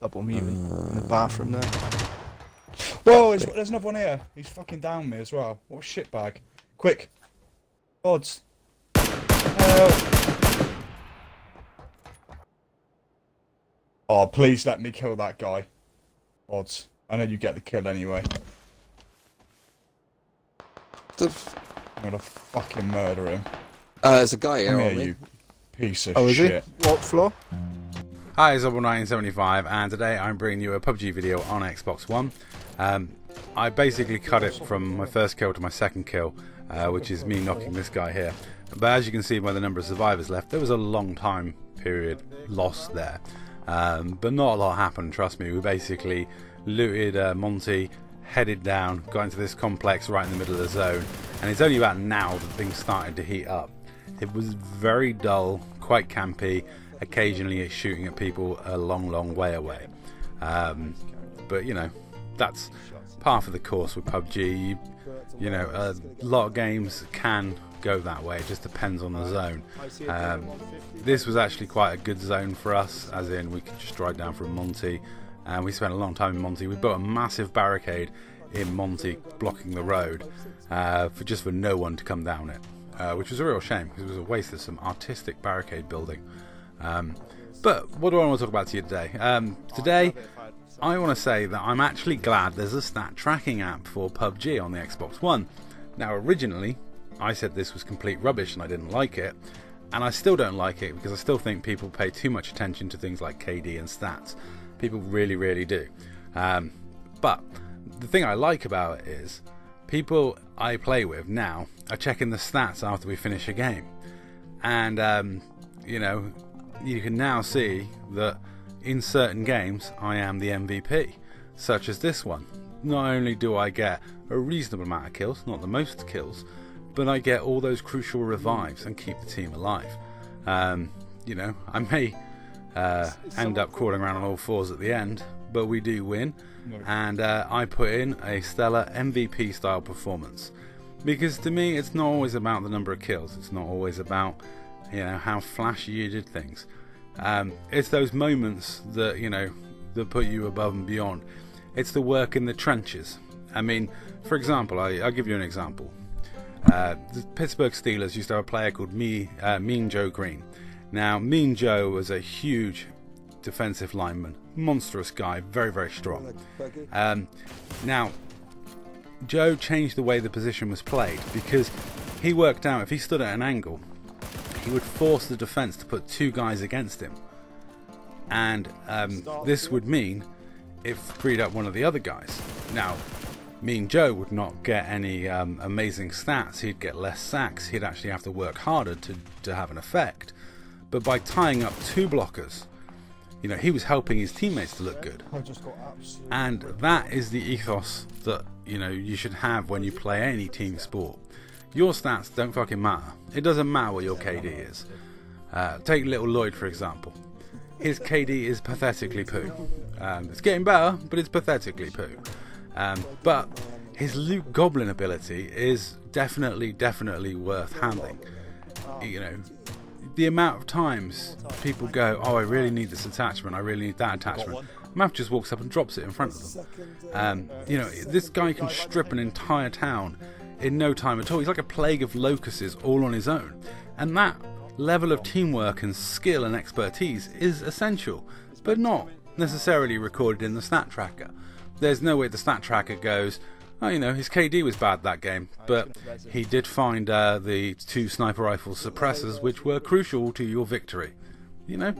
Double mutant in the bathroom there. Whoa, there's another one here. He's fucking down me as well. What a shitbag. Quick. Odds. Help. Oh, please let me kill that guy. Odds. I know you get the kill anyway. I'm gonna fucking murder him. There's a guy here, Come aren't here, we? you piece of Oh, is shit. he? What floor? Hi, it's Double1975, and today I'm bringing you a PUBG video on Xbox One. I basically cut it from my first kill to my second kill, which is me knocking this guy here. But as you can see by the number of survivors left, there was a long time period lost there. But not a lot happened, trust me. We basically looted Monty, headed down, got into this complex right in the middle of the zone, and it's only about now that things started to heat up. It was very dull, quite campy, occasionally shooting at people a long way away. But you know, that's part of the course with PUBG. You know, a lot of games can go that way, it just depends on the zone. This was actually quite a good zone for us, as in we could just drive down from Monty, and we spent a long time in Monty. We built a massive barricade in Monty blocking the road for no one to come down it, which was a real shame because it was a waste of some artistic barricade building. But what do I want to talk about to you today? Today I want to say that I'm actually glad there's a stat tracking app for PUBG on the Xbox One. Now originally I said this was complete rubbish and I didn't like it, and I still don't like it because I still think people pay too much attention to things like KD and stats. People really do. But the thing I like about it is people I play with now are checking the stats after we finish a game, and you know, you can now see that in certain games I am the MVP, such as this one. Not only do I get a reasonable amount of kills, not the most kills, but I get all those crucial revives and keep the team alive. You know, I may end up crawling around on all fours at the end, but we do win, and I put in a stellar MVP style performance, because to me it's not always about the number of kills, it's not always about, you know, how flashy you did things. It's those moments that, you know, that put you above and beyond. It's the work in the trenches. I mean, for example, I'll give you an example. The Pittsburgh Steelers used to have a player called Mean Joe Green. Now, Mean Joe was a huge defensive lineman, monstrous guy, very strong. Now, Joe changed the way the position was played, because he worked out if he stood at an angle, he would force the defense to put two guys against him, and this would mean it freed up one of the other guys. Now, Mean Joe would not get any amazing stats, he'd get less sacks, he'd actually have to work harder to have an effect. But by tying up two blockers, you know, he was helping his teammates to look good. And that is the ethos that, you know, you should have when you play any team sport. Your stats don't fucking matter. It doesn't matter what your KD is. Take Little Lloyd for example. His KD is pathetically poo. It's getting better, but it's pathetically poo. But his Luke Goblin ability is definitely worth handling. You know, the amount of times people go, oh, I really need this attachment, I really need that attachment. Math just walks up and drops it in front of them. You know, this guy can strip an entire town in no time at all. He's like a plague of locusts all on his own. And that level of teamwork and skill and expertise is essential, but not necessarily recorded in the stat tracker. There's no way the stat tracker goes, oh, you know, his KD was bad that game, but he did find the two sniper rifle suppressors which were crucial to your victory. You know,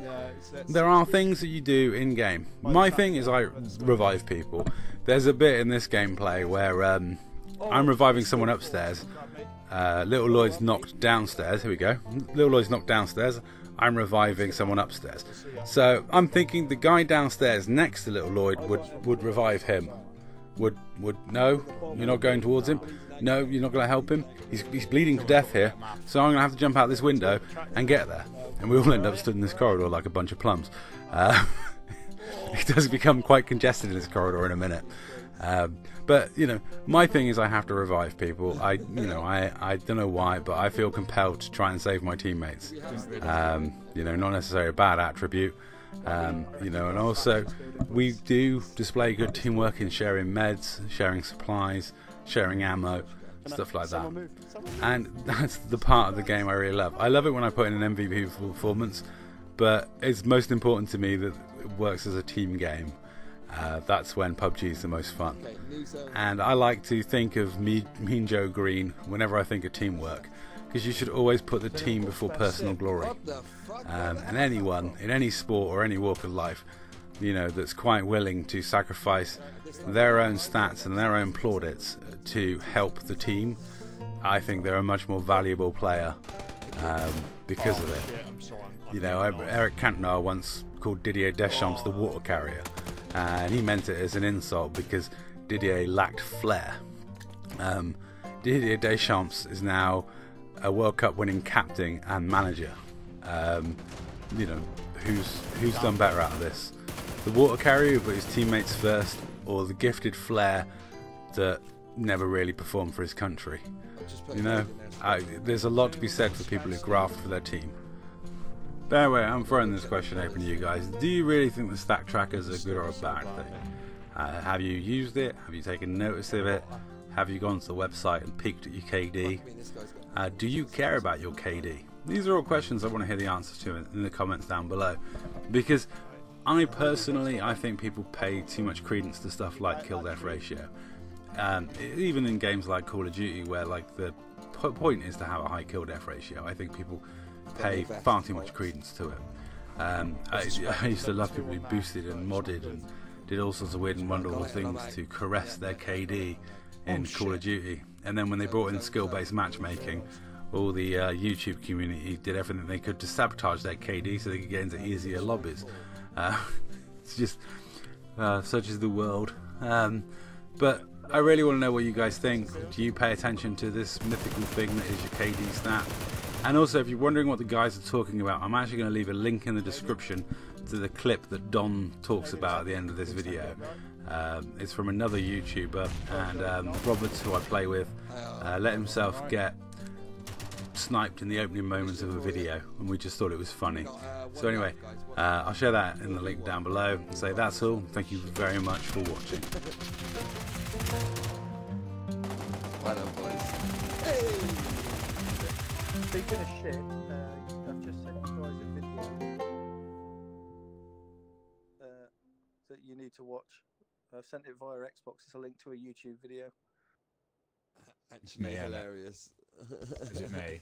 there are things that you do in game. My thing is I revive people. There's a bit in this gameplay where I'm reviving someone upstairs. Little Lloyd's knocked downstairs. Here we go. Little Lloyd's knocked downstairs. I'm reviving someone upstairs. So I'm thinking the guy downstairs next to Little Lloyd would revive him. No, you're not going towards him. No, you're not going to help him. He's bleeding to death here. So I'm going to have to jump out this window and get there. And we all end up stood in this corridor like a bunch of plums. It does become quite congested in this corridor in a minute. But you know, my thing is I have to revive people. I don't know why, but I feel compelled to try and save my teammates. You know, not necessarily a bad attribute. You know, and also we do display good teamwork in sharing meds, sharing supplies, sharing ammo, stuff like that. And that's the part of the game I really love. I love it when I put in an MVP performance, but it's most important to me that it works as a team game. That's when PUBG is the most fun. And I like to think of Mean Joe Green whenever I think of teamwork, because you should always put the team before personal glory. And anyone in any sport or any walk of life, you know, that's quite willing to sacrifice their own stats and their own plaudits to help the team, I think they're a much more valuable player because of it. You know, Eric Cantona once called Didier Deschamps the water carrier, and he meant it as an insult because Didier lacked flair. Didier Deschamps is now a World Cup winning captain and manager. You know, who's done better out of this? The water carrier who put his teammates first, or the gifted flair that never really performed for his country? You know, there's a lot to be said for people who graft for their team. But anyway, I'm throwing this question open to you guys. Do you really think the stack trackers are good or a bad thing? Have you used it? Have you taken notice of it? Have you gone to the website and peeked at your KD? Do you care about your KD? These are all questions I want to hear the answers to in the comments down below, because I think people pay too much credence to stuff like kill death ratio. Even in games like Call of Duty, where like the point is to have a high kill death ratio, I think people pay far too much credence to it. I used to love people who boosted and modded and did all sorts of weird and wonderful things to caress their KD in Call of Duty, and then when they brought in skill-based matchmaking, all the YouTube community did everything they could to sabotage their KD so they could get into easier lobbies. It's just such is the world. But I really want to know what you guys think. Do you pay attention to this mythical thing that is your KD stat? And also, if you're wondering what the guys are talking about, I'm actually going to leave a link in the description to the clip that Don talks about at the end of this video. It's from another YouTuber, and Roberts, who I play with, let himself get sniped in the opening moments of a video, and we just thought it was funny. So anyway, I'll share that in the link down below and say that's all. Thank you very much for watching. Speaking of shit, I've just sent you guys a video that you need to watch. I've sent it via Xbox. It's a link to a YouTube video. It's me, hilarious. Is it me?